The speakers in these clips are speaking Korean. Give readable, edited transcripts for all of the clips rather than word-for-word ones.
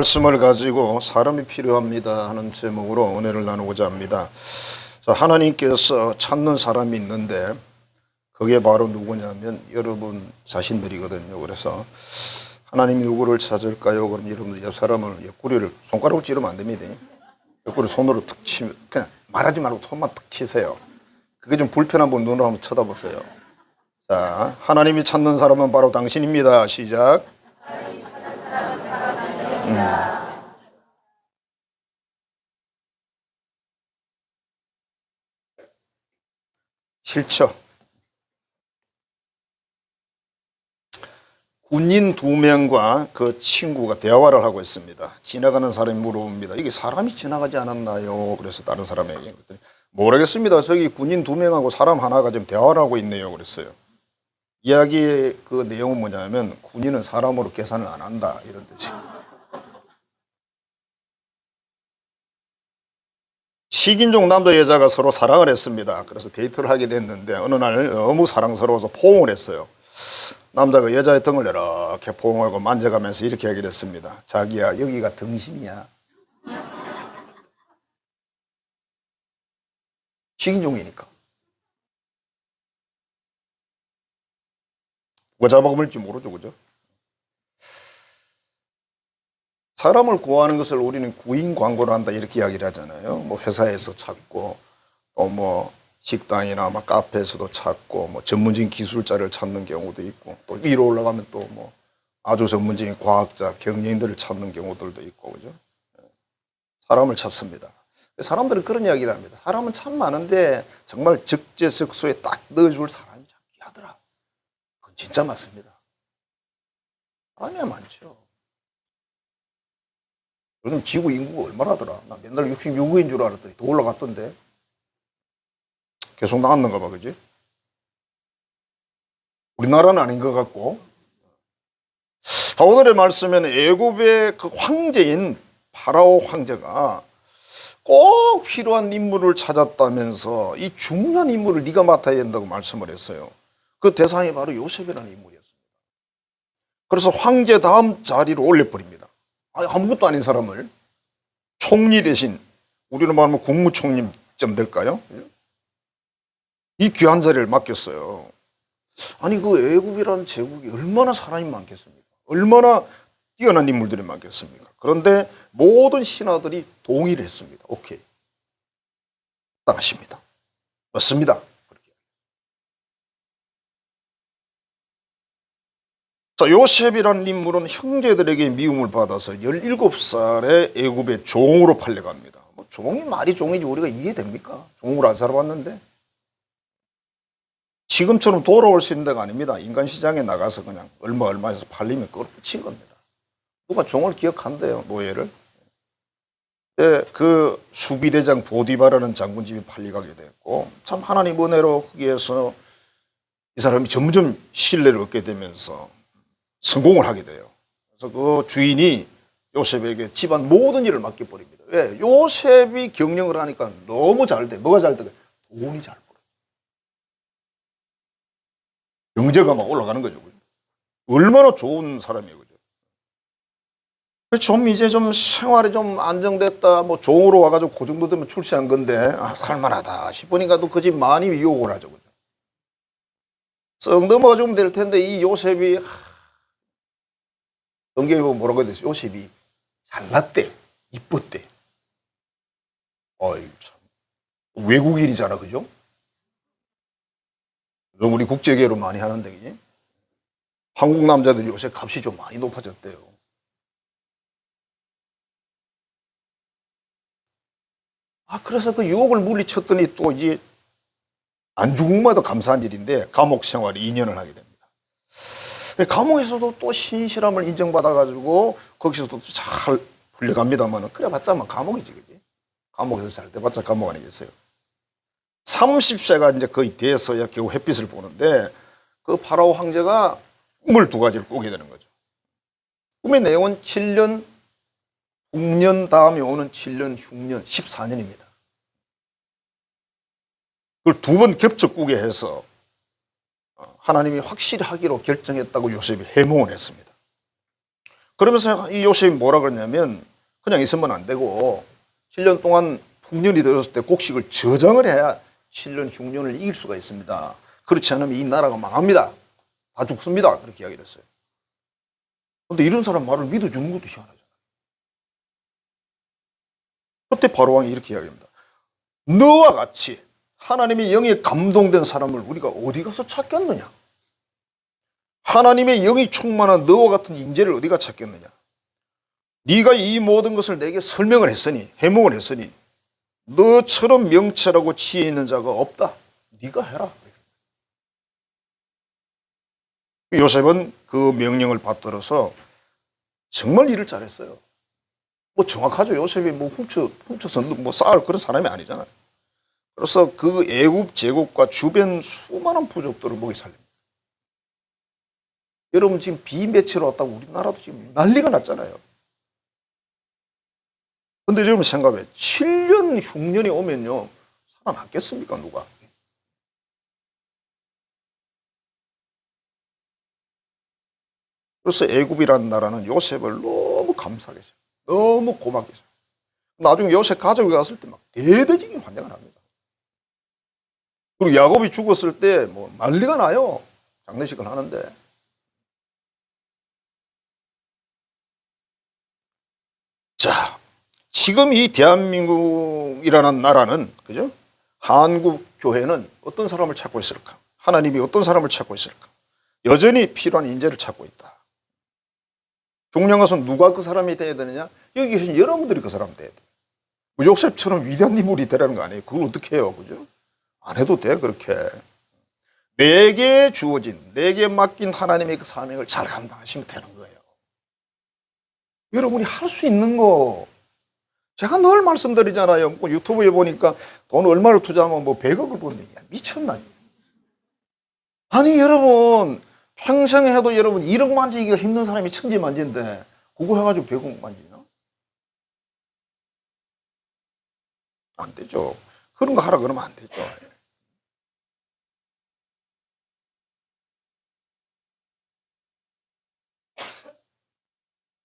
말씀을 가지고 사람이 필요합니다 하는 제목으로 은혜를 나누고자 합니다. 자, 하나님께서 찾는 사람이 있는데 그게 바로 누구냐면 여러분 자신들이거든요. 그래서 하나님이 누구를 찾을까요? 그럼 여러분들 옆 사람을 옆구리를 손가락으로 찌르면 안 됩니다. 옆구리 손으로 툭 치면 그냥 말하지 말고 손만 툭 치세요. 그게 좀 불편한 분 눈으로 한번 쳐다보세요. 자, 하나님이 찾는 사람은 바로 당신입니다. 시작. 싫죠. 군인 2명과 그 친구가 대화를 하고 있습니다. 지나가는 사람이 물어봅니다. 이게 사람이 지나가지 않았나요? 그래서 다른 사람에게 그랬더니 모르겠습니다. 저기 군인 2명하고 사람 하나가 지금 대화를 하고 있네요. 그랬어요. 이야기의 그 내용은 뭐냐면 군인은 사람으로 계산을 안 한다 이런 뜻이에요. 식인종 남자 여자가 서로 사랑을 했습니다. 그래서 데이트를 하게 됐는데 어느 날 너무 사랑스러워서 포옹을 했어요. 남자가 여자의 등을 이렇게 포옹하고 만져가면서 이렇게 얘기를 했습니다. 자기야, 여기가 등심이야. 식인종이니까. 누가 잡아먹을지 모르죠, 그죠? 사람을 구하는 것을 우리는 구인 광고를 한다 이렇게 이야기를 하잖아요. 뭐 회사에서 찾고 또 뭐 식당이나 막 카페에서도 찾고 뭐 전문적인 기술자를 찾는 경우도 있고 또 위로 올라가면 또 뭐 아주 전문적인 과학자, 경영인들을 찾는 경우들도 있고 그죠? 사람을 찾습니다. 사람들은 그런 이야기를 합니다. 사람은 참 많은데 정말 적재적소에 딱 넣어줄 사람이 참 귀하더라. 그건 진짜 맞습니다. 사람이 많죠. 요즘 지구 인구가 얼마나 더라? 나 맨날 66억인 줄 알았더니 더 올라갔던데. 계속 나왔는가 봐, 그지? 우리나라는 아닌 것 같고. 오늘의 말씀에는 애굽의 그 황제인 파라오 황제가 꼭 필요한 인물을 찾았다면서 이 중요한 인물을 네가 맡아야 된다고 말씀을 했어요. 그 대상이 바로 요셉이라는 인물이었습니다. 그래서 황제 다음 자리로 올려버립니다. 아무것도 아닌 사람을 총리 대신 우리로 말하면 국무총리쯤 될까요? 이 귀한 자리를 맡겼어요. 아니 그 애굽이라는 제국이 얼마나 사람이 많겠습니까? 얼마나 뛰어난 인물들이 많겠습니까? 그런데 모든 신하들이 동의를 했습니다. 오케이. 따라십니다. 맞습니다. 자, 요셉이라는 인물은 형제들에게 미움을 받아서 17살에 애굽의 종으로 팔려갑니다. 뭐 종이 말이 종이지 우리가 이해됩니까? 종으로 안 살아봤는데. 지금처럼 돌아올 수 있는 데가 아닙니다. 인간 시장에 나가서 그냥 얼마에서 팔리면 끝인 겁니다. 누가 종을 기억한대요, 노예를. 네, 그 수비대장 보디바라는 장군 집이 팔려가게 됐고 참 하나님 은혜로 거기에서 이 사람이 점점 신뢰를 얻게 되면서 성공을 하게 돼요. 그래서 그 주인이 요셉에게 집안 모든 일을 맡겨버립니다. 왜? 요셉이 경영을 하니까 너무 잘 돼. 뭐가 잘 돼? 돈이 잘 벌어. 경제가 막 올라가는 거죠. 얼마나 좋은 사람이에요. 그죠? 좀 이제 좀 생활이 좀 안정됐다. 뭐 종으로 와가지고 그 정도 되면 출세한 건데, 살만하다 싶으니까 또 그 집 많이 유혹을 하죠. 그죠? 썩 넘어가 주면 될 텐데, 이 요셉이, 성경에 보면 뭐라고 해야 되지? 요셉이 잘났대. 이뻤대. 어이, 참. 외국인이잖아. 그죠? 우리 국제계로 많이 하는데, 그지? 한국 남자들이 요새 값이 좀 많이 높아졌대요. 그래서 그 유혹을 물리쳤더니 또 이제 안 죽은 것마다 감사한 일인데 감옥 생활 2년을 하게 됩니다. 감옥에서도 또 신실함을 인정받아가지고 거기서도 잘 풀려갑니다만 그래봤자 뭐 감옥이지, 그지? 감옥에서 잘 돼봤자 감옥 아니겠어요? 30세가 이제 거의 돼서야 겨우 햇빛을 보는데 그 파라오 황제가 꿈을 2가지를 꾸게 되는 거죠. 꿈의 내용은 7년, 6년 다음에 오는 7년, 6년, 14년입니다. 그걸 2번 겹쳐 꾸게 해서 하나님이 확실히 하기로 결정했다고 요셉이 해몽을 했습니다. 그러면서 이 요셉이 뭐라 그러냐면 그냥 있으면 안 되고 7년 동안 풍년이 들었을 때 곡식을 저장을 해야 7년 흉년을 이길 수가 있습니다. 그렇지 않으면 이 나라가 망합니다. 다 죽습니다. 그렇게 이야기를 했어요. 그런데 이런 사람 말을 믿어주는 것도 희한하잖아요. 그때 바로왕이 이렇게 이야기합니다. 너와 같이 하나님의 영에 감동된 사람을 우리가 어디 가서 찾겠느냐? 하나님의 영이 충만한 너와 같은 인재를 어디가 찾겠느냐? 네가 이 모든 것을 내게 설명을 했으니, 해몽을 했으니 너처럼 명철하고 지혜 있는 자가 없다. 네가 해라. 요셉은 그 명령을 받들어서 정말 일을 잘했어요. 뭐 정확하죠. 요셉이 뭐 훔쳐서 뭐 쌓을 그런 사람이 아니잖아요. 그래서 그 애굽 제국과 주변 수많은 부족들을 먹이 살립니다. 여러분 지금 비매치로 왔다고 우리나라도 지금 난리가 났잖아요. 근데 여러분 생각해. 7년 흉년이 오면요. 살아남겠습니까 누가? 그래서 애굽이라는 나라는 요셉을 너무 감사하게 했어요. 너무 고맙게 했어요. 나중에 요셉 가족이 갔을 때 막 대대적인 환장을 합니다. 그리고 야곱이 죽었을 때 뭐 난리가 나요. 장례식을 하는데. 자, 지금 이 대한민국이라는 나라는, 그죠? 한국 교회는 어떤 사람을 찾고 있을까? 하나님이 어떤 사람을 찾고 있을까? 여전히 필요한 인재를 찾고 있다. 중요한 것은 누가 그 사람이 돼야 되느냐? 여기 계신 여러분들이 그 사람 돼야 돼. 요셉처럼 위대한 인물이 되라는 거 아니에요. 그걸 어떻게 해요? 그죠? 안 해도 돼, 그렇게. 내게 주어진, 내게 맡긴 하나님의 그 사명을 잘 감당하시면 되는 거예요. 여러분이 할 수 있는 거. 제가 늘 말씀드리잖아요. 뭐 유튜브에 보니까 돈 얼마를 투자하면 뭐 100억을 버는데 미쳤나? 아니, 여러분, 평생 해도 여러분 1억 만지기가 힘든 사람이 천지만지인데 그거 해가지고 100억 만지나? 안 되죠. 그런 거 하라 그러면 안 되죠.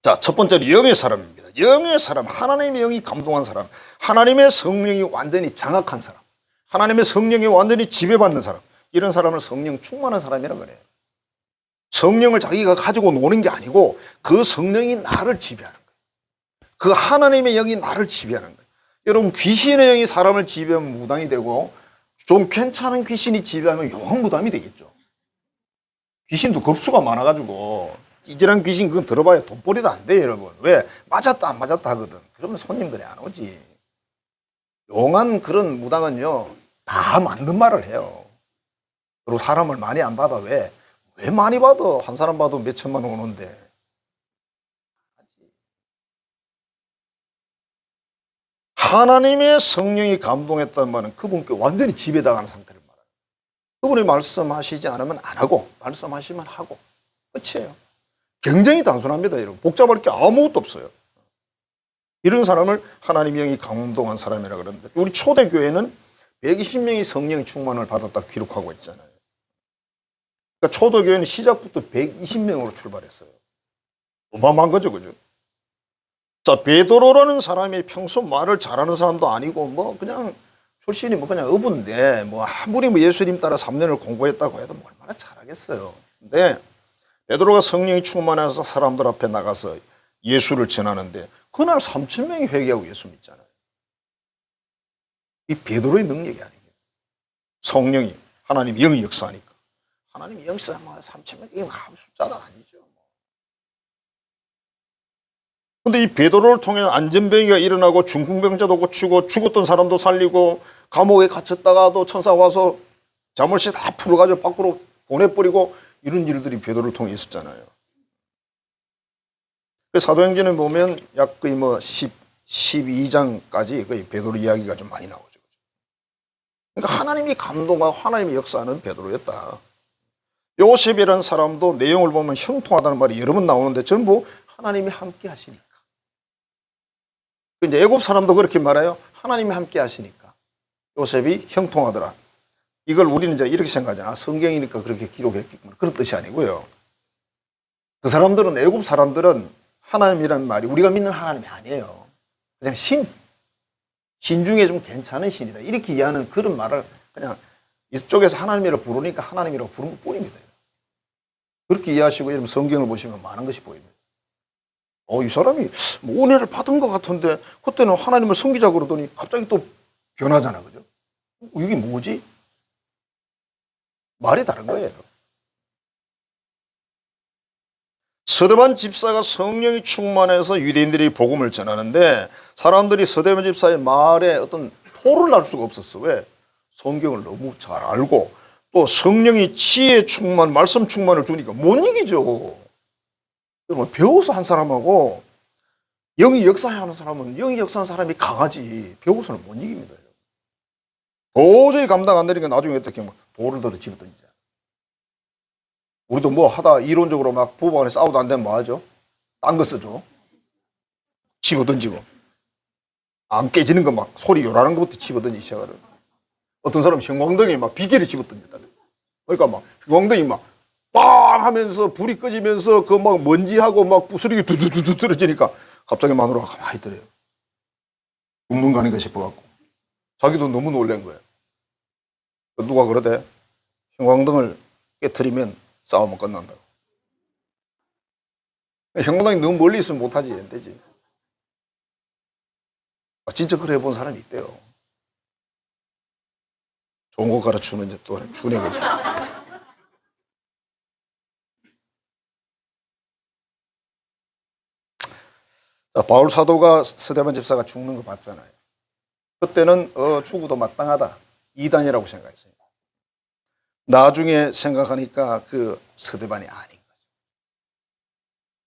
자, 첫 번째로 영의 사람입니다. 영의 사람, 하나님의 영이 감동한 사람, 하나님의 성령이 완전히 장악한 사람, 하나님의 성령이 완전히 지배받는 사람, 이런 사람을 성령 충만한 사람이라고 그래요. 성령을 자기가 가지고 노는 게 아니고 그 성령이 나를 지배하는 거예요. 그 하나님의 영이 나를 지배하는 거예요. 여러분, 귀신의 영이 사람을 지배하면 무당이 되고 좀 괜찮은 귀신이 지배하면 용왕무당이 되겠죠. 귀신도 급수가 많아가지고 찌질한 귀신 그건 들어봐야 돈벌이도 안 돼요, 여러분. 왜? 맞았다 안 맞았다 하거든. 그러면 손님들이 안 오지. 용한 그런 무당은요 다 맞는 말을 해요. 그리고 사람을 많이 안 받아. 왜? 왜 많이 받아? 한 사람 봐도 몇 천만 원 오는데. 하나님의 성령이 감동했다는 말은 그분께 완전히 지배당하는 상태를 말해요. 그분이 말씀하시지 않으면 안 하고 말씀하시면 하고 끝이에요. 굉장히 단순합니다, 여러분. 복잡할 게 아무것도 없어요. 이런 사람을 하나님의 영이 감동한 사람이라고 그러는데 우리 초대교회는 120명이 성령 충만을 받았다 기록하고 있잖아요. 그러니까 초대교회는 시작부터 120명으로 출발했어요. 어마어마한 거죠, 그죠? 자, 베드로라는 사람이 평소 말을 잘하는 사람도 아니고 뭐 그냥 출신이 뭐 그냥 어부인데 뭐 아무리 뭐 예수님 따라 3년을 공부했다고 해도 뭐 얼마나 잘하겠어요. 근데 베드로가 성령이 충만해서 사람들 앞에 나가서 예수를 전하는데 그날 3,000명이 회개하고 예수 믿잖아요. 이 베드로의 능력이 아닙니다. 성령이, 하나님이 영이 역사하니까. 하나님이 역사하면 3,000명이 숫자가 아니죠. 근데 이 베드로를 통해 안전병이가 일어나고 중풍병자도 고치고 죽었던 사람도 살리고 감옥에 갇혔다가도 천사가 와서 자물쇠 다 풀어가지고 밖으로 보내버리고 이런 일들이 베드로를 통해 있었잖아요. 사도행전에 보면 약 거의 뭐 12장까지 거의 베드로 이야기가 좀 많이 나오죠. 그러니까 하나님이 감동하고 하나님이 역사하는 베드로였다. 요셉이라는 사람도 내용을 보면 형통하다는 말이 여러 번 나오는데 전부 하나님이 함께 하시니까. 이제 애굽 사람도 그렇게 말해요. 하나님이 함께 하시니까 요셉이 형통하더라. 이걸 우리는 이제 이렇게 생각하잖아. 성경이니까 그렇게 기록했겠구나. 그런 뜻이 아니고요. 그 사람들은, 애굽 사람들은 하나님이란 말이 우리가 믿는 하나님이 아니에요. 그냥 신 중에 좀 괜찮은 신이다. 이렇게 이해하는 그런 말을 그냥 이쪽에서 하나님이라고 부르니까 하나님이라고 부른 것 뿐입니다. 그렇게 이해하시고 여러분 성경을 보시면 많은 것이 보입니다. 이 사람이 뭐 은혜를 받은 것 같은데 그때는 하나님을 섬기자 그러더니 갑자기 또 변하잖아. 그죠? 이게 뭐지? 말이 다른 거예요. 스데반 집사가 성령이 충만해서 유대인들이 복음을 전하는데 사람들이 스데반 집사의 말에 어떤 토를 달 수가 없었어. 왜? 성경을 너무 잘 알고 또 성령이 지혜 충만, 말씀 충만을 주니까 못 이기죠. 여러분 배워서 한 사람하고 영이 역사하는 사람은 영이 역사하는 사람이 강하지 배워서는 못 이깁니다. 도저히 감당 안 되니까 나중에 어떻게 하면 돌을 들어 집어던지자. 우리도 뭐 하다 이론적으로 막 부부간에 싸우도 안 되면 뭐 하죠? 딴 거 쓰죠. 집어던지고 안 깨지는 거 막 소리 요란한 것부터 집어던지기 시작하는. 어떤 사람 형광등이 막 비계를 집어던졌다. 그러니까 막 형광등이 막 빵 하면서 불이 꺼지면서 그 막 먼지하고 막 부스러기 두두두두 떨어지니까 갑자기 마누라가 가만히 있더래요. 죽는 거 아닌가 싶어갖고. 자기도 너무 놀란 거예요. 누가 그러대? 형광등을 깨트리면 싸우면 끝난다고. 형광등이 너무 멀리 있으면 못하지, 안 되지. 진짜 그래 본 사람이 있대요. 좋은 거 가르치는 이제 또 준혁이죠. 자, 바울 사도가 스데반 집사가 죽는 거 봤잖아요. 그때는 죽어도 마땅하다. 이단이라고 생각했어요. 나중에 생각하니까 그 스데반이 아닌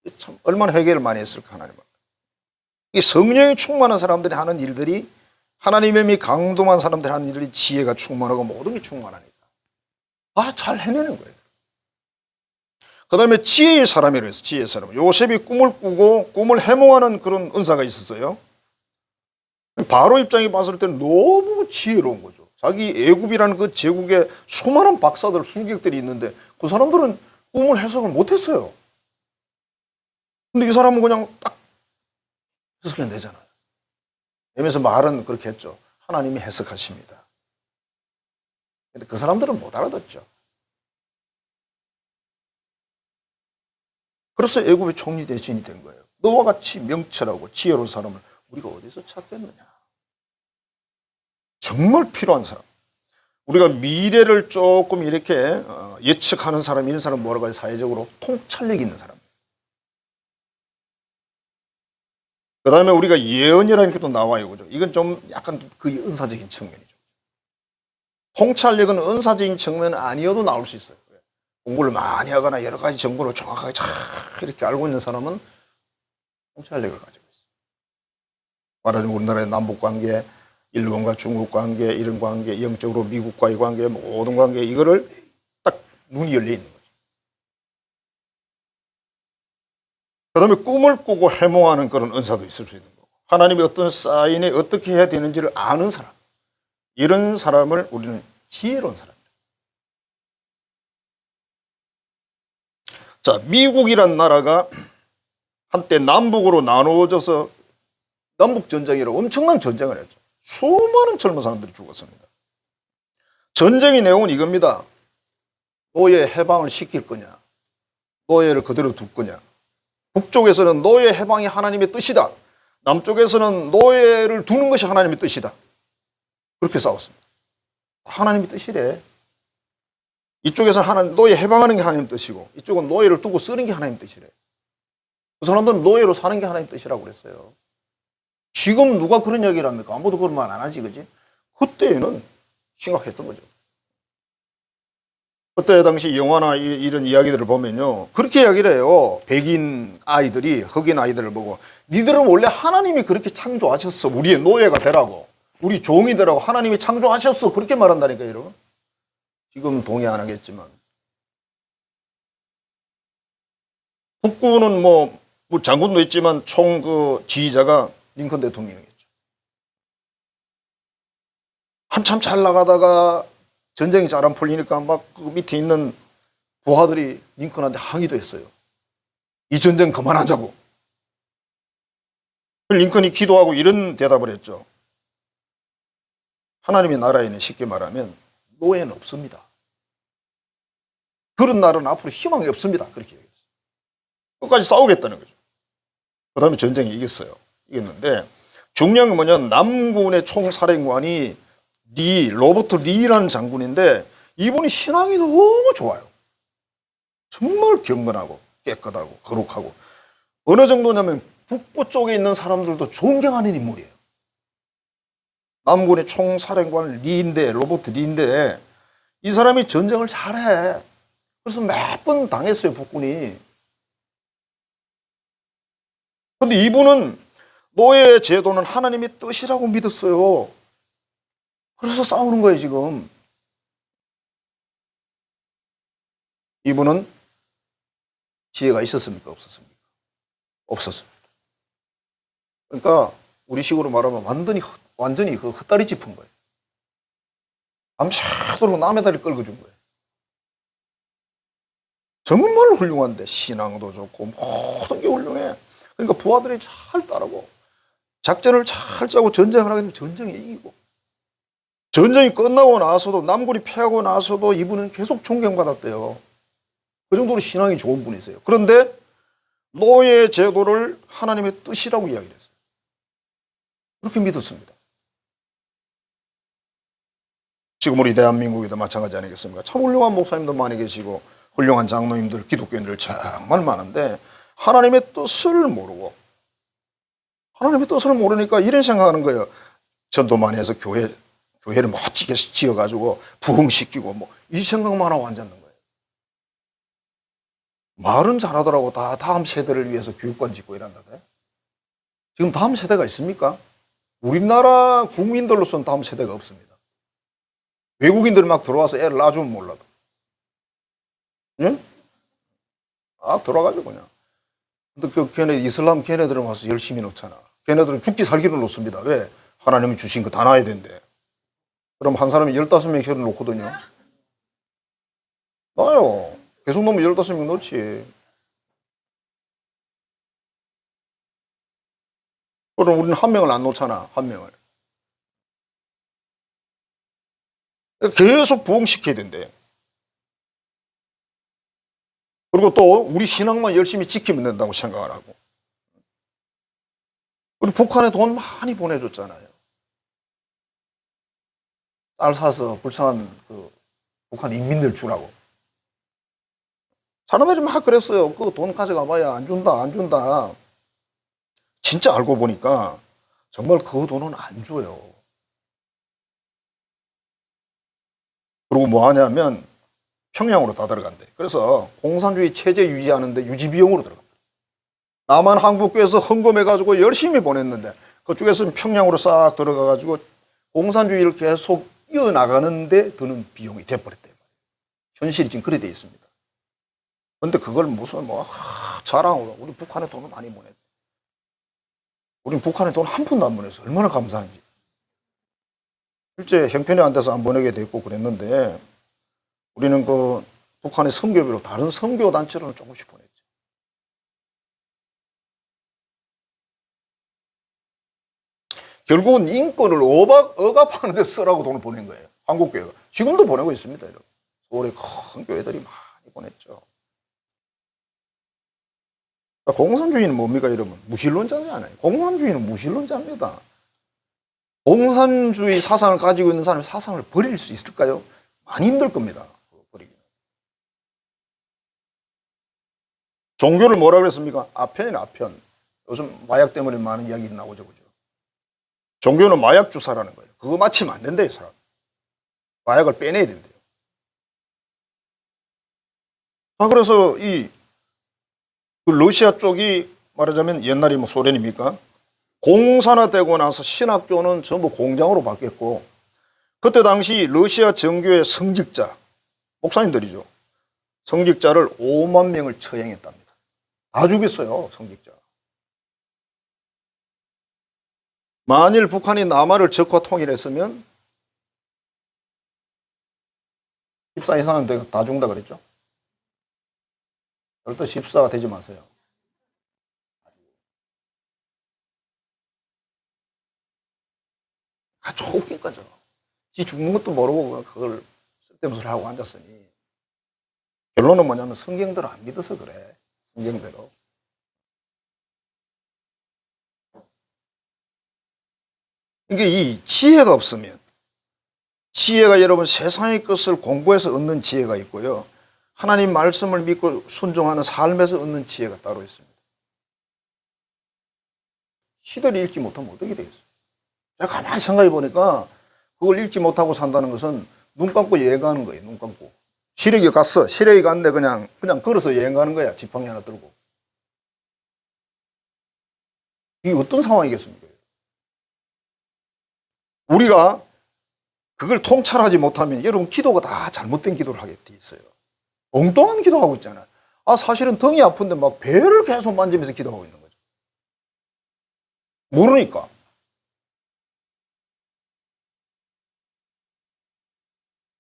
거죠. 참 얼마나 회개를 많이 했을까 하나님은. 이 성령이 충만한 사람들이 하는 일들이 하나님의 힘이 강동한 사람들이 하는 일들이 지혜가 충만하고 모든 게 충만하니까 잘 해내는 거예요. 그 다음에 지혜의 사람이라고 해서 지혜의 사람. 요셉이 꿈을 꾸고 꿈을 해몽하는 그런 은사가 있었어요. 바로 입장에 봤을 때는 너무 지혜로운 거죠. 자기 애굽이라는 그 제국에 수많은 박사들, 술객들이 있는데 그 사람들은 꿈을 해석을 못했어요. 근데 이 사람은 그냥 딱 해석해내잖아요. 그러면서 말은 그렇게 했죠. 하나님이 해석하십니다. 근데 그 사람들은 못 알아듣죠. 그래서 애굽의 총리 대신이 된 거예요. 너와 같이 명철하고 지혜로운 사람을 우리가 어디서 찾겠느냐. 정말 필요한 사람. 우리가 미래를 조금 이렇게 예측하는 사람, 이런 사람 뭐라고 해요? 사회적으로 통찰력 있는 사람. 그 다음에 우리가 예언이라는 게 또 나와요. 그죠? 이건 좀 약간 그 은사적인 측면이죠. 통찰력은 은사적인 측면 아니어도 나올 수 있어요. 공부를 많이 하거나 여러 가지 정보를 정확하게 잘 이렇게 알고 있는 사람은 통찰력을 가지고 있어요. 말하자면 우리나라의 남북 관계, 일본과 중국 관계, 이런 관계, 영적으로 미국과의 관계, 모든 관계, 이거를 딱 눈이 열려 있는 거죠. 그 다음에 꿈을 꾸고 해몽하는 그런 은사도 있을 수 있는 거고, 하나님이 어떤 사인에 어떻게 해야 되는지를 아는 사람, 이런 사람을 우리는 지혜로운 사람. 자, 미국이란 나라가 한때 남북으로 나누어져서 남북전쟁이라고 엄청난 전쟁을 했죠. 수많은 젊은 사람들이 죽었습니다. 전쟁의 내용은 이겁니다. 노예 해방을 시킬 거냐, 노예를 그대로 둘 거냐. 북쪽에서는 노예 해방이 하나님의 뜻이다. 남쪽에서는 노예를 두는 것이 하나님의 뜻이다. 그렇게 싸웠습니다. 하나님의 뜻이래. 이쪽에서는 노예 해방하는 게 하나님 뜻이고, 이쪽은 노예를 두고 쓰는 게 하나님 뜻이래. 그 사람들은 노예로 사는 게 하나님 뜻이라고 그랬어요. 지금 누가 그런 이야기를 합니까? 아무도 그런 말 안 하지, 그지? 그때는 심각했던 거죠. 그때 당시 영화나 이런 이야기들을 보면요, 그렇게 이야기를 해요. 백인 아이들이 흑인 아이들을 보고, 니들은 원래 하나님이 그렇게 창조하셨어. 우리의 노예가 되라고. 우리 종이 되라고 하나님이 창조하셨어. 그렇게 말한다니까요, 여러분. 지금 동의 안 하겠지만. 북부는 뭐 장군도 있지만 총 그 지휘자가 링컨 대통령이었죠. 한참 잘 나가다가 전쟁이 잘 안 풀리니까 막 그 밑에 있는 부하들이 링컨한테 항의도 했어요. 이 전쟁 그만하자고. 링컨이 기도하고 이런 대답을 했죠. 하나님의 나라에는 쉽게 말하면 노예는 없습니다. 그런 나라는 앞으로 희망이 없습니다. 그렇게 얘기했어요. 끝까지 싸우겠다는 거죠. 그 다음에 전쟁에 이겼어요. 이겼는데 중요한 건 뭐냐면 남군의 총사령관이 로버트 리라는 장군인데 이분이 신앙이 너무 좋아요. 정말 경건하고 깨끗하고 거룩하고 어느 정도냐면 북부 쪽에 있는 사람들도 존경하는 인물이에요. 남군의 총사령관 로버트 리인데 이 사람이 전쟁을 잘해. 그래서 몇 번 당했어요, 북군이. 근데 이분은 노예 제도는 하나님의 뜻이라고 믿었어요. 그래서 싸우는 거예요, 지금. 이분은 지혜가 있었습니까? 없었습니까? 없었습니다. 그러니까 우리 식으로 말하면 완전히 그 헛다리 짚은 거예요. 밤새도록 남의 다리 끌고 준 거예요. 정말 훌륭한데 신앙도 좋고 모든 게 훌륭해. 그러니까 부하들이 잘 따르고 작전을 잘 짜고 전쟁을 하게 되면 전쟁에 이기고 전쟁이 끝나고 나서도 남군이 패하고 나서도 이분은 계속 존경받았대요. 그 정도로 신앙이 좋은 분이세요. 그런데 노예 제도를 하나님의 뜻이라고 이야기를 했어요. 그렇게 믿었습니다. 지금 우리 대한민국에도 마찬가지 아니겠습니까? 참 훌륭한 목사님도 많이 계시고 훌륭한 장로님들, 기독교인들 정말 많은데 하나님의 뜻을 모르고 하나님의 뜻을 모르니까 이런 생각하는 거예요. 전도 많이 해서 교회를 멋지게 지어가지고 부흥시키고 뭐 이 생각만 하고 앉았는 거예요. 말은 잘하더라고. 다 다음 세대를 위해서 교육관 짓고 이런다대. 지금 다음 세대가 있습니까? 우리나라 국민들로서는 다음 세대가 없습니다. 외국인들 막 들어와서 애를 낳아주면 몰라도. 응? 들어가죠, 그냥. 근데 이슬람 걔네들은 와서 열심히 놓잖아. 걔네들은 죽기 살기를 놓습니다. 왜? 하나님이 주신 거 다 놔야 된대. 그럼 한 사람이 15명 혀를 놓거든요. 놔요. 계속 놓으면 15명 놓지. 그럼 우리는 한 명을 안 놓잖아. 한 명을. 계속 부흥시켜야 된대. 그리고 또 우리 신앙만 열심히 지키면 된다고 생각을 하고. 우리 북한에 돈 많이 보내줬잖아요. 쌀 사서 불쌍한 북한 인민들 주라고. 사람들이 막 그랬어요. 그 돈 가져가 봐야 안 준다, 안 준다. 진짜 알고 보니까 정말 그 돈은 안 줘요. 그리고 뭐 하냐면 평양으로 다 들어간대. 그래서 공산주의 체제 유지하는데 유지 비용으로 들어간다. 남한 한국교회에서 헌금해가지고 열심히 보냈는데 그쪽에서는 평양으로 싹 들어가가지고 공산주의를 계속 이어나가는데 드는 비용이 돼버렸대요. 현실이 지금 그래 돼 있습니다. 그런데 그걸 무슨 자랑으로 우리 북한에 돈을 많이 보냈대. 우리는 북한에 돈 한 푼도 안 보냈어. 얼마나 감사한지. 실제 형편이 안 돼서 안 보내게 됐고 그랬는데 우리는 그 북한의 선교비로 다른 선교 단체로는 조금씩 보냈죠. 결국은 인권을 억압하는 데 쓰라고 돈을 보낸 거예요. 한국교회가. 지금도 보내고 있습니다. 여러분. 서울에 큰 교회들이 많이 보냈죠. 공산주의는 뭡니까, 여러분? 무신론자잖아요. 공산주의는 무신론자입니다. 공산주의 사상을 가지고 있는 사람이 사상을 버릴 수 있을까요? 많이 힘들 겁니다. 버리기는. 종교를 뭐라 그랬습니까? 아편이나 아편. 요즘 마약 때문에 많은 이야기 나오죠, 그죠? 종교는 마약 주사라는 거예요. 그거 맞히면 안 된대요, 사람. 마약을 빼내야 된대요. 그래서 그 러시아 쪽이 말하자면 옛날에 뭐 소련입니까? 공산화되고 나서 신학교는 전부 공장으로 바뀌었고 그때 당시 러시아 정교의 성직자, 목사님들이죠. 성직자를 5만 명을 처형했답니다. 다 죽였어요, 성직자. 만일 북한이 남한을 적화 통일했으면 14 이상은 다 죽는다 그랬죠. 절대 14가 되지 마세요. 아주 웃긴 거죠. 지 죽는 것도 모르고 그걸 쓸데없는 소리를 하고 앉았으니 결론은 뭐냐면 성경대로 안 믿어서 그래. 성경대로. 이게 이 지혜가 없으면 지혜가 여러분 세상의 것을 공부해서 얻는 지혜가 있고요. 하나님 말씀을 믿고 순종하는 삶에서 얻는 지혜가 따로 있습니다. 시대를 읽지 못하면 어떻게 되겠어요? 제가 가만히 생각해 보니까 그걸 읽지 못하고 산다는 것은 눈 감고 여행 가는 거예요. 눈 감고. 시래기 갔어. 시래기 갔는데 그냥 걸어서 여행 가는 거야. 지팡이 하나 들고. 이게 어떤 상황이겠습니까? 우리가 그걸 통찰하지 못하면 여러분 기도가 다 잘못된 기도를 하게 돼 있어요. 엉뚱한 기도하고 있잖아요. 사실은 등이 아픈데 막 배를 계속 만지면서 기도하고 있는 거죠. 모르니까.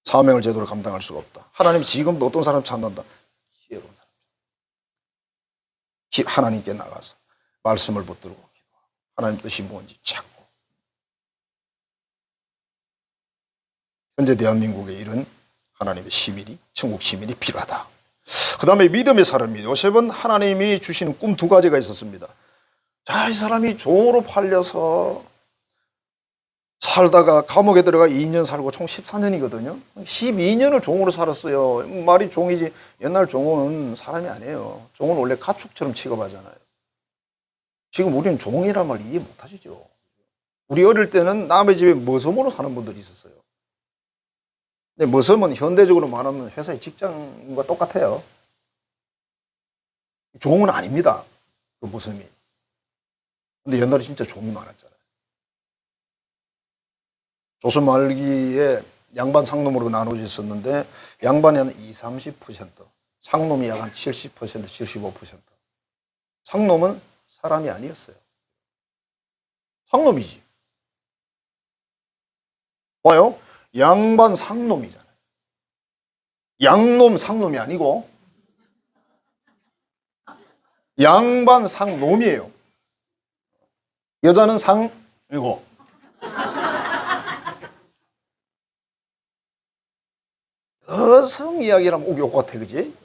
사명을 제대로 감당할 수가 없다. 하나님 지금도 어떤 사람 찾는다. 지혜로운 사람. 하나님께 나가서 말씀을 붙들고 기도하고 하나님 뜻이 뭔지 찾고. 현재 대한민국에 이런 하나님의 시민이, 천국 시민이 필요하다. 그 다음에 믿음의 사람이 요셉은 하나님이 주시는 꿈 두 가지가 있었습니다. 자, 이 사람이 종으로 팔려서 살다가 감옥에 들어가 2년 살고 총 14년이거든요. 12년을 종으로 살았어요. 말이 종이지 옛날 종은 사람이 아니에요. 종은 원래 가축처럼 취급하잖아요. 지금 우리는 종이란 말 이해 못 하시죠. 우리 어릴 때는 남의 집에 머슴으로 사는 분들이 있었어요. 근데 머슴은 현대적으로 말하면 회사의 직장인과 똑같아요. 종은 아닙니다. 그 머슴이. 근데 옛날에 진짜 종이 많았잖아요. 조선 말기에 양반 상놈으로 나눠져 있었는데 양반이 한 20-30%, 상놈이 약 한 70%, 75%. 상놈은 사람이 아니었어요. 상놈이지. 봐요. 양반 상놈이잖아요. 양놈 상놈이 아니고 양반 상놈이에요. 여자는 상이고. 여성 이야기라면 꼭 욕 같아, 그지?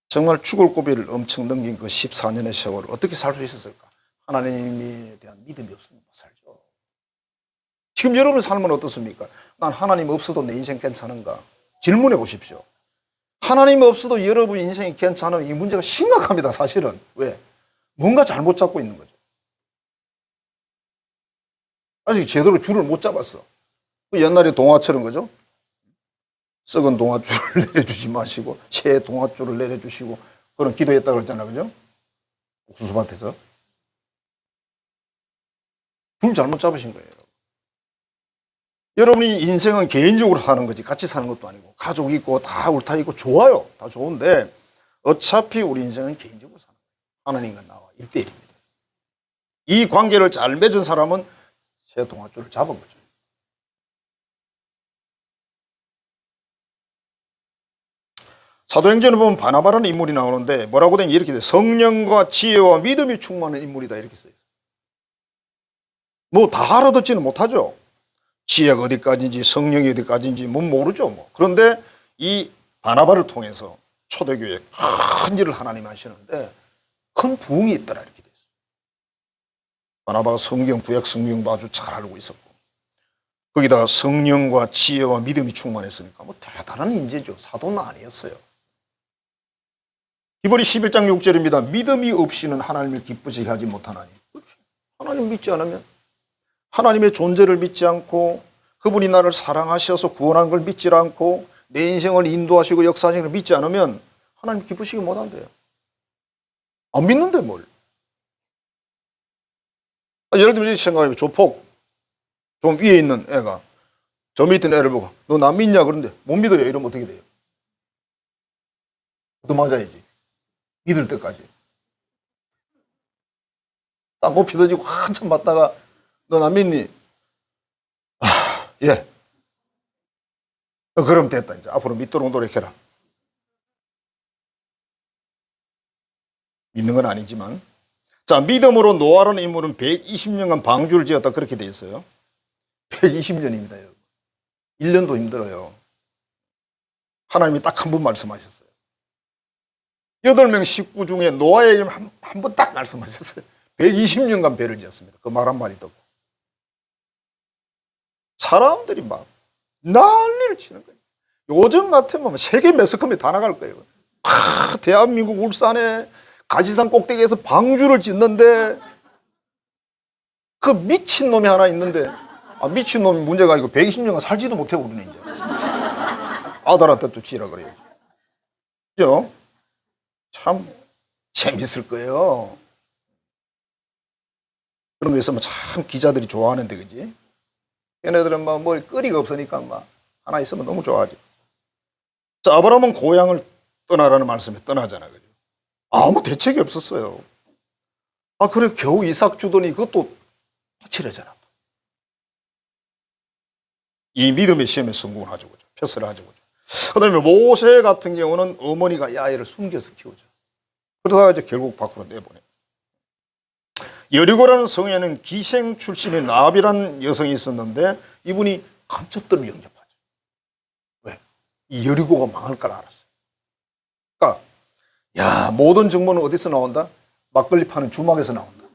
정말 죽을 고비를 엄청 넘긴 그 14년의 세월을 어떻게 살 수 있었을까? 하나님에 대한 믿음이 없으면 못 살죠. 지금 여러분의 삶은 어떻습니까? 난 하나님 없어도 내 인생 괜찮은가? 질문해 보십시오. 하나님 없어도 여러분 인생이 괜찮으면 이 문제가 심각합니다, 사실은. 왜? 뭔가 잘못 잡고 있는 거죠. 아직 제대로 줄을 못 잡았어. 옛날에 동화처럼 그죠? 썩은 동화줄을 내려주지 마시고 새 동화줄을 내려주시고 그런 기도했다고 그랬잖아요, 그죠? 옥수수밭에서. 줄 잘못 잡으신 거예요. 여러분이 인생은 개인적으로 사는 거지 같이 사는 것도 아니고 가족 있고 다 울타 있고 좋아요. 다 좋은데 어차피 우리 인생은 개인적으로 사는 거예요. 하나님과 나와 1대1입니다. 이 관계를 잘 맺은 사람은 새 동화줄을 잡은 거죠. 사도행전에 보면 바나바라는 인물이 나오는데 뭐라고 되냐 이렇게 돼. 성령과 지혜와 믿음이 충만한 인물이다 이렇게 써요. 뭐 다 알아듣지는 못하죠. 지혜가 어디까지인지 성령이 어디까지인지 뭐 모르죠. 뭐. 그런데 이 바나바를 통해서 초대교회에 큰 일을 하나님 하시는데 큰 부흥이 있더라 이렇게 돼 있어요. 바나바가 성경 구약 성경도 아주 잘 알고 있었고 거기다가 성령과 지혜와 믿음이 충만했으니까 뭐 대단한 인재죠. 사도는 아니었어요. 히브리 11장 6절입니다. 믿음이 없이는 하나님을 기쁘시게 하지 못하나니. 그렇지. 하나님 믿지 않으면 하나님의 존재를 믿지 않고 그분이 나를 사랑하셔서 구원한 걸 믿지 않고 내 인생을 인도하시고 역사하시는 걸 믿지 않으면 하나님 기쁘시게 못한대요. 안 믿는데 뭘. 예를 들면 이렇게 생각해요. 조폭 좀 위에 있는 애가 저 밑에 있는 애를 보고 너 나 믿냐 그런데 못 믿어요. 이러면 어떻게 돼요? 또 맞아야지. 믿을 때까지. 쌍꺼풀 펴지고 한참 맞다가 너 나 믿니? 예. 그럼 됐다. 이제 앞으로 믿도록 노력해라. 믿는 건 아니지만 자, 믿음으로 노아라는 인물은 120년간 방주를 지었다 그렇게 돼 있어요. 120년입니다, 여러분. 1년도 힘들어요. 하나님이 딱 한 번 말씀하셨어요. 8명 식구 중에 노아에게 한 번 딱 말씀하셨어요. 120년간 배를 지었습니다. 그 말 한마디 듣고. 사람들이 막 난리를 치는 거예요. 요즘 같으면 세계 매스컴에 다 나갈 거예요. 대한민국 울산에 가지산 꼭대기에서 방주를 짓는데 그 미친놈이 하나 있는데, 미친놈이 문제가 아니고 120년간 살지도 못해 우리는 이제. 아들한테 또 지라 그래요. 그죠? 참 재밌을 거예요. 그런 거 있으면 참 기자들이 좋아하는데, 그지? 걔네들은 뭐 뭘 거리가 없으니까 막 하나 있으면 너무 좋아하지. 자, 아브라함은 고향을 떠나라는 말씀에 떠나잖아, 그죠? 아무 대책이 없었어요. 그래 겨우 이삭 주더니 그것도 파치래잖아. 이 믿음의 시험에 성공을 하죠, 그죠? 패스를 하죠, 그죠? 그 다음에 모세 같은 경우는 어머니가 이 아이를 숨겨서 키우죠. 그러다가 이제 결국 밖으로 내보내. 여리고라는 성에는 기생 출신의 나비라는 여성이 있었는데 이분이 간첩들을 영접하죠. 왜? 이 여리고가 망할 걸 알았어요. 그러니까 모든 정보는 어디서 나온다? 막걸리 파는 주막에서 나온다.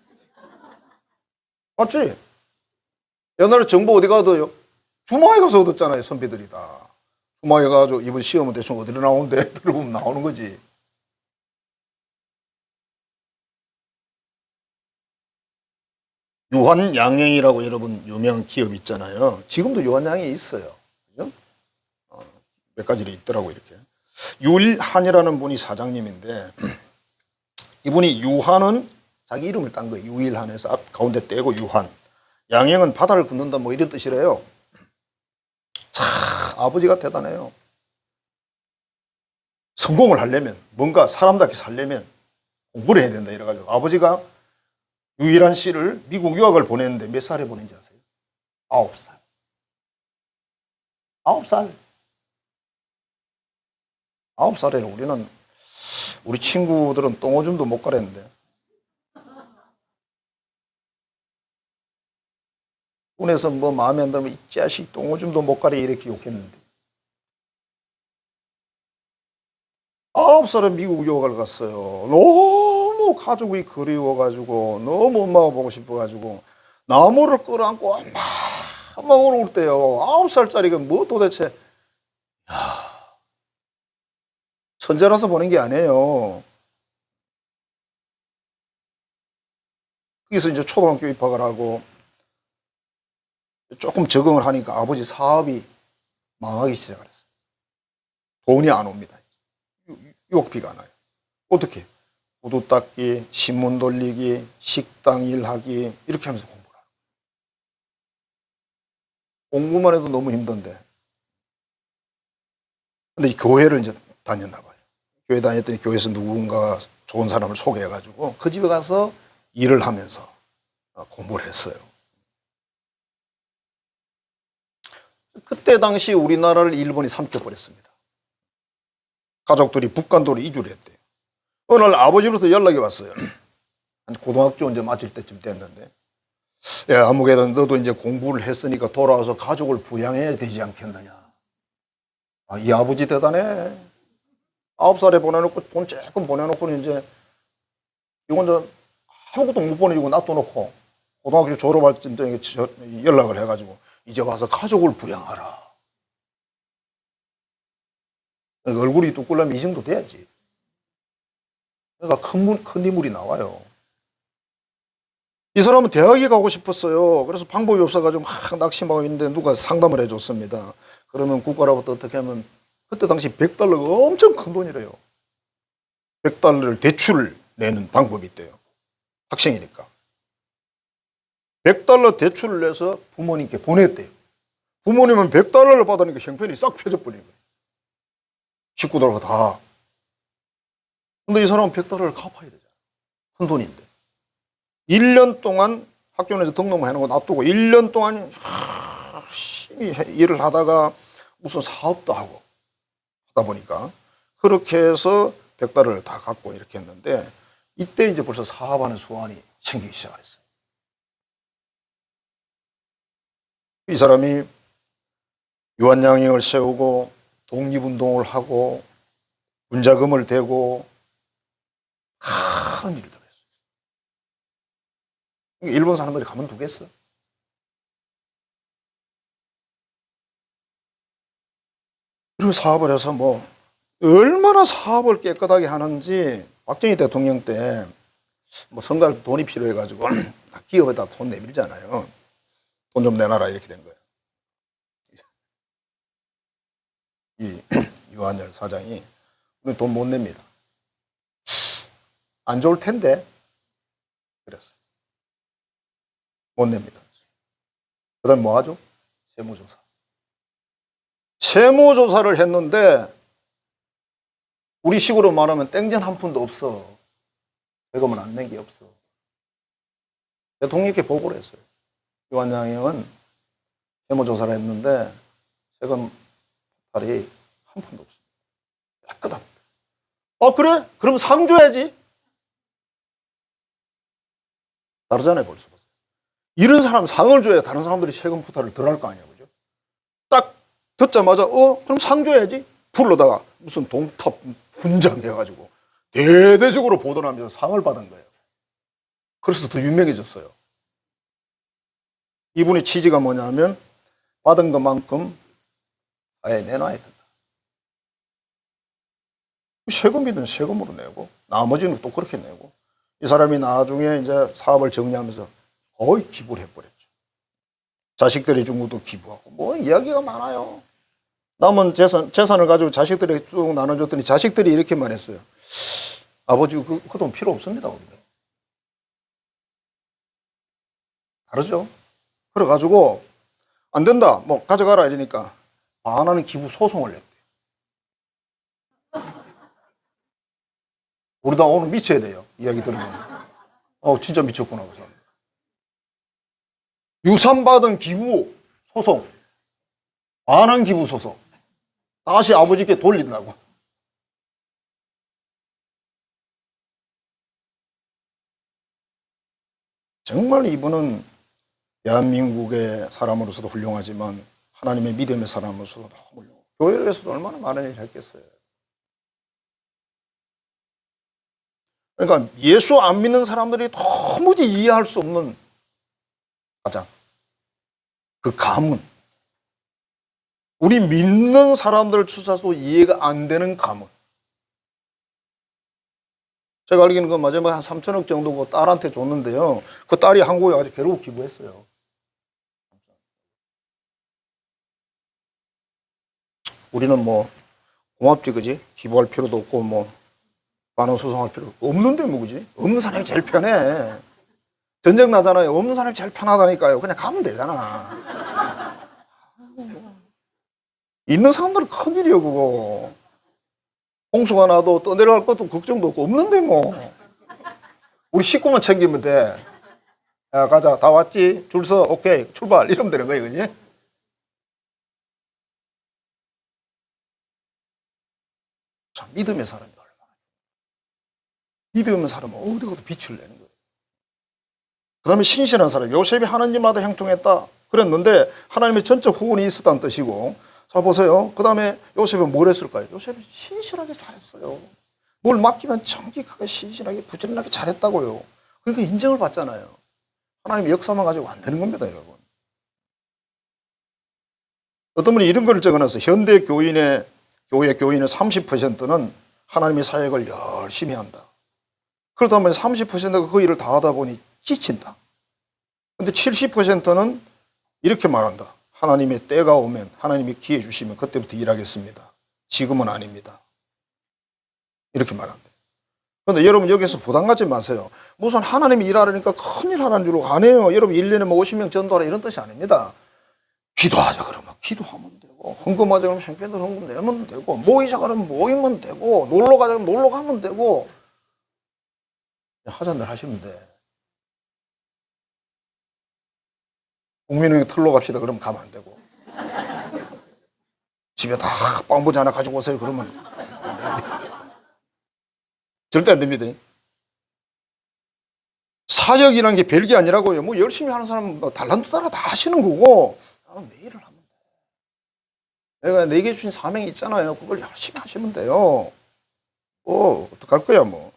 맞지? 옛날에 정보 어디 가도요? 주막에 가서 얻었잖아요, 선비들이 다. 주막에 가서 이번 시험은 대충 어디로 나오는데 들어보면 나오는 거지. 유한양행이라고 여러분 유명한 기업 있잖아요. 지금도 유한양행이 있어요. 그죠? 몇 가지로 있더라고 이렇게. 유일한이라는 분이 사장님인데 이분이 유한은 자기 이름을 딴 거예요. 유일한에서 앞 가운데 떼고 유한. 양행은 바다를 걷는다 뭐 이런 뜻이래요. 참 아버지가 대단해요. 성공을 하려면 뭔가 사람답게 살려면 공부를 해야 된다 이래가지고 아버지가 유일한 씨를 미국 유학을 보냈는데 몇 살에 보낸지 아세요? 9살. 9살. 9살에 우리 친구들은 똥오줌도 못 가렸는데. 군에서 뭐 마음에 안 들면 이 자식 똥오줌도 못 가려 이렇게 욕했는데. 9살에 미국 유학을 갔어요. 너무 가족이 그리워가지고 너무 엄마가 보고 싶어가지고 나무를 끌어안고 막 울을 때요. 9살짜리가 뭐 도대체. 천재라서 보낸 게 아니에요. 거기서 이제 초등학교 입학을 하고 조금 적응을 하니까 아버지 사업이 망하기 시작했어요. 돈이 안 옵니다. 유혹비가 안 와요. 어떻게? 구두 닦기, 신문 돌리기, 식당 일하기 이렇게 하면서 공부를 하고. 공부만 해도 너무 힘든데. 근데 이 교회를 이제 다녔나 봐요. 교회 다녔더니 교회에서 누군가 좋은 사람을 소개해가지고 그 집에 가서 일을 하면서 공부를 했어요. 그때 당시 우리나라를 일본이 삼켜버렸습니다. 가족들이 북간도로 이주를 했대요. 어느 날 아버지로부터 연락이 왔어요. 한 고등학교 이제 맞을 때쯤 됐는데, 아무개든 너도 이제 공부를 했으니까 돌아와서 가족을 부양해야 되지 않겠느냐. 이 아버지 대단해. 9살에 보내놓고 돈 조금 보내놓고는 이제 이건 이제 아무것도 못 보내주고 놔둬놓고 고등학교 졸업할 때 연락을 해가지고 이제 와서 가족을 부양하라. 얼굴이 뚝 끌려면 이 정도 돼야지. 그러니까 큰 인물이 나와요. 이 사람은 대학에 가고 싶었어요. 그래서 방법이 없어가지고 막 낙심하고 있는데 누가 상담을 해줬습니다. 그러면 국가로부터 어떻게 하면 그때 당시 $100가 엄청 큰 돈이래요. $100를 대출을 내는 방법이 있대요. 학생이니까. $100 대출을 내서 부모님께 보냈대요. 부모님은 $100를 받으니까 형편이 싹 펴져버린 거예요. 식구들하고 다. 근데 이 사람은 $100를 갚아야 되잖아요. 큰 돈인데. 1년 동안 학교 내에서 등록만 해놓고 놔두고 1년 동안 열심히 일을 하다가 무슨 사업도 하고 하다 보니까 그렇게 해서 $100다 갚고 이렇게 했는데 이때 이제 벌써 사업하는 수완이 생기기 시작했어요. 이 사람이 유한양행을 세우고 독립운동을 하고 군자금을 대고 많은 일들을 했어요. 일본 사람들이 가만두겠어? 그리고 사업을 해서 뭐 얼마나 사업을 깨끗하게 하는지 박정희 대통령 때 뭐 선거할 돈이 필요해가지고 기업에다 돈 내밀잖아요. 돈 좀 내놔라 이렇게 된 거예요. 이 유한열 사장이 돈 못 냅니다. 안 좋을 텐데 그랬어요. 못 냅니다. 그 다음에 뭐 하죠? 세무조사. 세무조사를 했는데 우리 식으로 말하면 땡전 한 푼도 없어. 세금은 안 낸 게 없어. 대통령께 보고를 했어요. 유한양행은 세무조사를 했는데 세금 탈이 한 푼도 없어. 깨끗합니다. 그래? 그럼 상 줘야지. 다르잖아요, 벌써. 이런 사람 상을 줘야 다른 사람들이 세금 포탈을 덜 할 거 아니야, 그죠? 딱 듣자마자, 그럼 상 줘야지. 불러다가 무슨 동탑 훈장 해가지고 대대적으로 보도를 하면서 상을 받은 거예요. 그래서 더 유명해졌어요. 이분의 취지가 뭐냐면 받은 것만큼 사회에 내놔야 된다. 세금이든 세금으로 내고 나머지는 또 그렇게 내고 이 사람이 나중에 이제 사업을 정리하면서 거의 기부를 해버렸죠. 자식들이 준 것도 기부하고 뭐 이야기가 많아요. 남은 재산을 가지고 자식들에게 쭉 나눠줬더니 자식들이 이렇게 말했어요. 아버지 그 돈 필요 없습니다. 다르죠? 그래가지고 안 된다 뭐 가져가라 이러니까 반하는 기부 소송을 냈대요. 우리 다 오늘 미쳐야 돼요. 이야기 들으면. 진짜 미쳤구나. 그 사람. 유산받은 기부 소송. 반환 기부 소송. 다시 아버지께 돌린다고. 정말 이분은 대한민국의 사람으로서도 훌륭하지만 하나님의 믿음의 사람으로서도 너무 훌륭해요. 교회를 위해서도 얼마나 많은 일을 했겠어요. 그러니까 예수 안 믿는 사람들이 도무지 이해할 수 없는 가장 그 가문. 우리 믿는 사람들 조차도 이해가 안 되는 가문. 제가 알기로는 그 마지막에 한 3천억 정도고 딸한테 줬는데요. 그 딸이 한국에 와서 결국 기부했어요. 우리는 뭐 고맙지 그지? 기부할 필요도 없고 뭐 반환 소송할 필요 없는데 뭐 그지? 없는 사람이 제일 편해. 전쟁 나잖아요. 없는 사람이 제일 편하다니까요. 그냥 가면 되잖아. 있는 사람들은 큰일이요 그거. 홍수가 나도 떠내려갈 것도 걱정도 없고 없는데 뭐. 우리 식구만 챙기면 돼. 야 가자 다 왔지? 줄 서 오케이 출발 이러면 되는 거예요 그지? 참 믿음의 사람이 얼마나 믿음의 사람은 어디 가도 빛을 내는 거예요. 그 다음에 신실한 사람. 요셉이 하나님마다 형통했다 그랬는데 하나님의 전적 후원이 있었다는 뜻이고 자 보세요. 그 다음에 요셉은 뭘 했을까요? 요셉이 신실하게 잘했어요. 뭘 맡기면 정직하게 신실하게 부지런하게 잘했다고요. 그러니까 인정을 받잖아요. 하나님의 역사만 가지고 안 되는 겁니다 여러분. 어떤 분이 이런 걸 적어놨어요. 현대 교회 교인의 30%는 하나님의 사역을 열심히 한다. 그러다 보면 30%가 그 일을 다 하다 보니 지친다. 근데 70%는 이렇게 말한다. 하나님의 때가 오면 하나님이 기회 주시면 그때부터 일하겠습니다. 지금은 아닙니다. 이렇게 말한다. 그런데 여러분 여기서 부담 갖지 마세요. 무슨 하나님이 일하려니까 큰일 하는 줄 안 해요. 여러분 1년에 뭐 50명 전도하라 이런 뜻이 아닙니다. 기도하자 그러면 기도하면 되고 헌금하자 그러면 형편대로 헌금 내면 되고 모이자 그러면 모이면 되고 놀러 가자 그러면 놀러 가면 되고 하자는 대로 하시면 돼. 국민은행 틀러 갑시다 그러면 가면 안 되고 집에 다 빵부지 하나 가지고 오세요 그러면 절대 안 됩니다. 사역이라는 게 별게 아니라고요. 뭐 열심히 하는 사람은 뭐 달란트 따라 다 하시는 거고, 매일을 하면 돼. 내가 내게 주신 사명이 있잖아요. 그걸 열심히 하시면 돼요. 어떡할 거야, 뭐.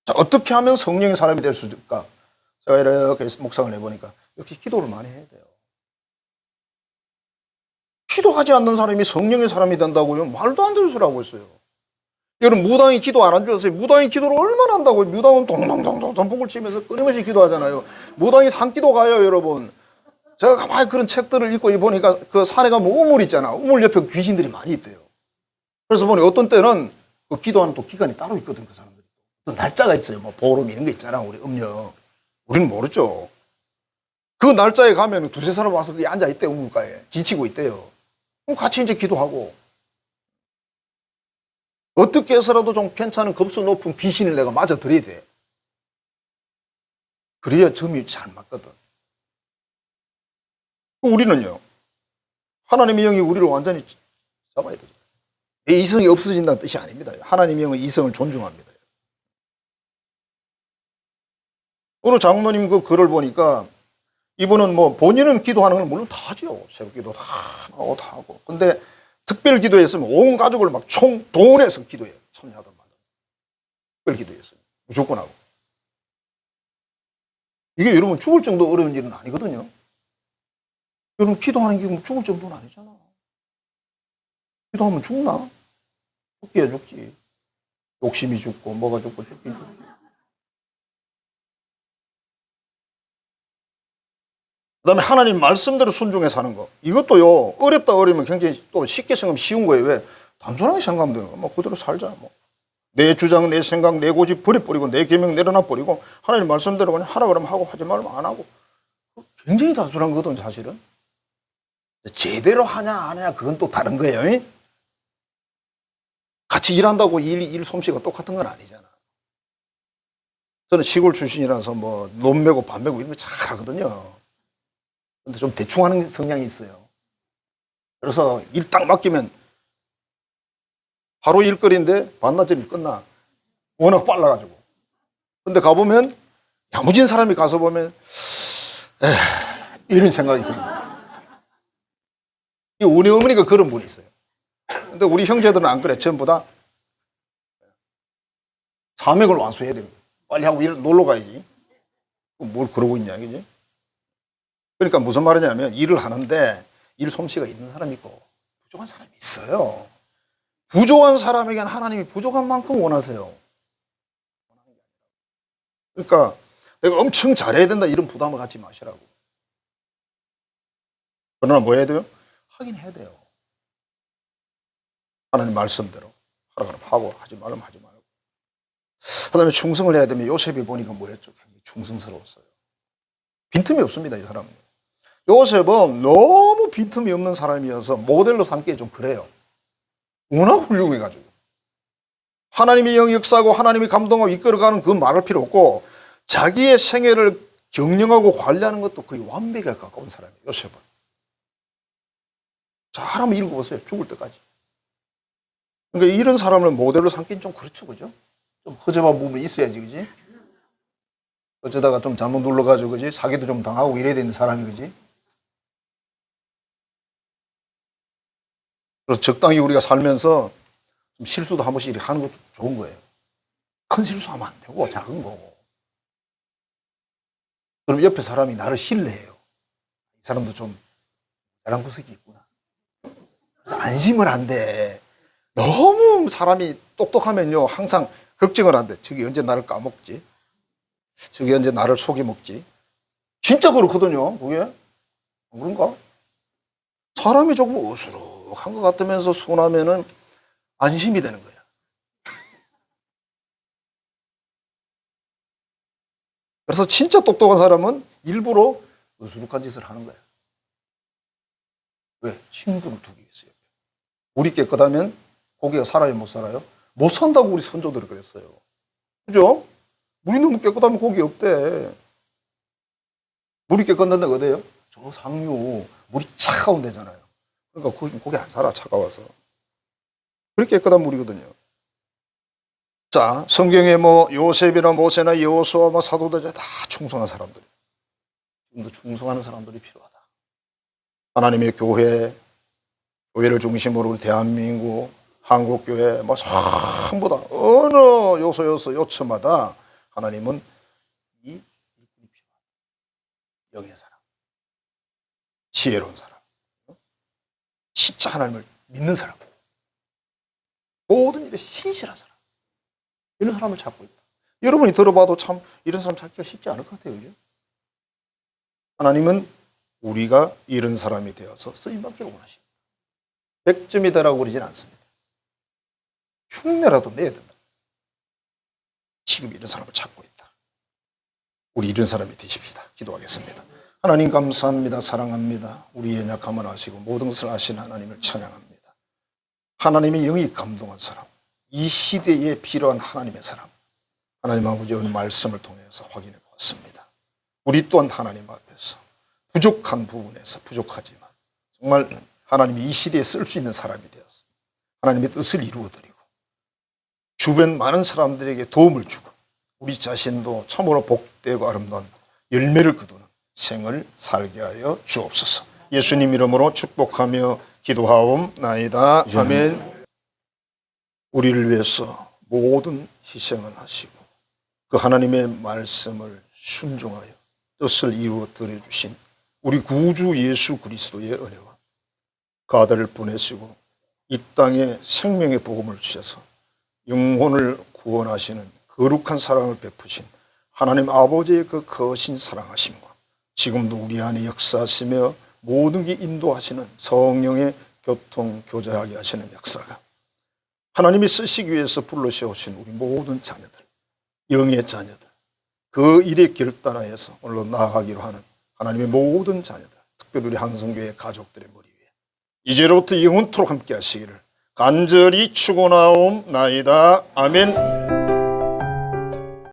자, 어떻게 하면 성령의 사람이 될 수 있을까? 제가 이렇게 묵상을 해보니까 역시 기도를 많이 해야 돼요. 기도하지 않는 사람이 성령의 사람이 된다고요? 말도 안 되는 소리 하고 있어요. 여러분, 무당이 기도 안 해주셨어요? 무당이 기도를 얼마나 한다고요? 무당은 동동동동 북을 치면서 끊임없이 기도하잖아요. 무당이 산기도 가요, 여러분. 제가 가만히 그런 책들을 읽고 보니까 그 산에 가면 우물 있잖아. 우물 옆에 귀신들이 많이 있대요. 그래서 보니 어떤 때는 그 기도하는 또 기간이 따로 있거든, 그 사람들이. 또 날짜가 있어요. 뭐 보름 이런 거 있잖아, 우리 음력. 우리는 모르죠. 그 날짜에 가면 두세 사람 와서 거기 앉아 있대, 우물가에. 진치고 있대요. 그럼 같이 이제 기도하고. 어떻게 해서라도 좀 괜찮은 급수 높은 귀신을 내가 맞아 드려야 돼. 그래야 점이 잘 맞거든. 우리는요, 하나님의 영이 우리를 완전히 잡아야 되죠. 내 이성이 없어진다는 뜻이 아닙니다. 하나님의 영은 이성을 존중합니다. 오늘 장로님 그 글을 보니까 이분은 뭐 본인은 기도하는 건 물론 다 하죠. 새벽 기도 다 하고 다 하고. 근데 특별 기도했으면 온 가족을 막 총동원해서 기도해요. 참여하던 말은. 특별 기도했어요. 무조건 하고. 이게 여러분 죽을 정도 어려운 일은 아니거든요. 여러분 기도하는 게 죽을 정도는 아니잖아. 기도하면 죽나? 죽기야 죽지. 욕심이 죽고 뭐가 죽고 죽긴 죽지. 그 다음에 하나님 말씀대로 순종해 사는 거. 이것도요, 어렵다 어려면 굉장히 또 쉽게 생각하면 쉬운 거예요. 왜? 단순하게 생각하면 되는 거야. 뭐 그대로 살자. 뭐. 내 주장, 내 생각, 내 고집 버려버리고 내 계명 내려놔 버리고 하나님 말씀대로 그냥 하라 그러면 하고 하지 말면 안 하고. 굉장히 단순한 거거든, 사실은. 제대로 하냐 안 하냐 그건 또 다른 거예요. 같이 일한다고 일 솜씨가 똑같은 건 아니잖아. 저는 시골 출신이라서 뭐 논 메고 밥 메고 이런 거 잘 하거든요. 근데 좀 대충 하는 성향이 있어요. 그래서 일 딱 맡기면 하루 일거리인데 반나절이 끝나. 워낙 빨라가지고. 근데 가보면 야무진 사람이 가서 보면 이런 생각이 듭니다. 우리 어머니가 그런 분이 있어요. 근데 우리 형제들은 안 그래. 전부 다 사명을 완수해야 됩니다. 빨리 하고 놀러 가야지. 뭘 그러고 있냐, 그지? 그러니까 무슨 말이냐면 일을 하는데 일 솜씨가 있는 사람이 있고 부족한 사람이 있어요. 부족한 사람에게는 하나님이 부족한 만큼 원하세요. 그러니까 내가 엄청 잘해야 된다 이런 부담을 갖지 마시라고. 그러나 뭐 해야 돼요? 하긴 해야 돼요. 하나님 말씀대로 하라 그러면 하고 하지 말면 하지 말고. 그 다음에 충성을 해야 되면 요셉이 보니까 뭐였죠? 굉장히 충성스러웠어요. 빈틈이 없습니다, 이 사람은. 요셉은 너무 빈틈이 없는 사람이어서 모델로 삼기에 좀 그래요. 워낙 훌륭해가지고. 하나님의 영이 역사하고 하나님이 감동하고 이끌어가는 그 말할 필요 없고 자기의 생애를 경영하고 관리하는 것도 거의 완벽에 가까운 사람이에요, 요셉은. 잘하면 읽어보세요, 죽을 때까지. 그러니까 이런 사람을 모델로 삼기는 좀 그렇죠, 그죠? 좀 허접한 부분이 있어야지, 그지? 어쩌다가 좀 잘못 눌러가지고, 그지? 사기도 좀 당하고 이래야 되는 사람이, 그지? 그래서 적당히 우리가 살면서 좀 실수도 한 번씩 이렇게 하는 것도 좋은 거예요. 큰 실수하면 안 되고, 작은 거고. 그럼 옆에 사람이 나를 신뢰해요. 이 사람도 좀 잘한 구석이 있구나. 그래서 안심을 한대. 너무 사람이 똑똑하면요, 항상 걱정을 한대. 저기 언제 나를 까먹지? 저기 언제 나를 속여먹지? 진짜 그렇거든요, 그게. 그런가? 사람이 조금 어수룩한 것 같으면서 순하면은 안심이 되는 거야. 그래서 진짜 똑똑한 사람은 일부러 어수룩한 짓을 하는 거야. 왜? 친구를 두기 위해서요. 물이 깨끗하면 고기가 살아요, 못 살아요? 못 산다고 우리 선조들이 그랬어요. 그죠? 물이 너무 깨끗하면 고기 없대. 물이 깨끗한 데가 어디예요? 저 상류, 물이 차가운 데잖아요. 그러니까 거기 고기 안 살아, 차가워서. 그렇게 깨끗한 물이거든요. 자, 성경에 뭐 요셉이나 모세나 여호수아 뭐 사도들 다 충성한 사람들. 지금도 충성하는 사람들이 필요하다. 하나님의 교회를 중심으로 대한민국, 한국교회 뭐 전부 다 어느 요소마다 하나님은 이 일꾼이 필요하다. 영의 사람, 지혜로운 사람, 진짜 하나님을 믿는 사람, 모든 일에 신실한 사람, 이런 사람을 찾고 있다. 여러분이 들어봐도 참 이런 사람 찾기가 쉽지 않을 것 같아요. 그죠? 하나님은 우리가 이런 사람이 되어서 쓰임받기를 원하십니다. 100점이다라고 그러진 않습니다. 흉내라도 내야 된다. 지금 이런 사람을 찾고 있다. 우리 이런 사람이 되십시다. 기도하겠습니다. 하나님 감사합니다. 사랑합니다. 우리의 연약함을 아시고 모든 것을 아시는 하나님을 찬양합니다. 하나님의 영이 감동한 사람, 이 시대에 필요한 하나님의 사람, 하나님 아버지 오늘 말씀을 통해서 확인해 보았습니다. 우리 또한 하나님 앞에서 부족한 부분에서 부족하지만 정말 하나님이 이 시대에 쓸 수 있는 사람이 되어서 하나님의 뜻을 이루어드리고 주변 많은 사람들에게 도움을 주고 우리 자신도 참으로 복되고 아름다운 열매를 거두는 생을 살게 하여 주옵소서. 예수님 이름으로 축복하며 기도하옵나이다. 아멘. 우리를 위해서 모든 희생을 하시고 그 하나님의 말씀을 순종하여 뜻을 이루어 드려 주신 우리 구주 예수 그리스도의 은혜와 그 아들을 보내시고 이 땅에 생명의 복음을 주셔서 영혼을 구원하시는 거룩한 사랑을 베푸신 하나님 아버지의 그 거신 사랑하심과 지금도 우리 안에 역사하시며 모든 게 인도하시는 성령의 교통 교제하게 하시는 역사가 하나님이 쓰시기 위해서 불러세우신 우리 모든 자녀들, 영의 자녀들, 그 일에 결단하여서 오늘로 나아가기로 하는 하나님의 모든 자녀들, 특별히 우리 한성교회 가족들의 머리 위에 이제로부터 영원토록 함께 하시기를 간절히 축원하옵나이다. 아멘.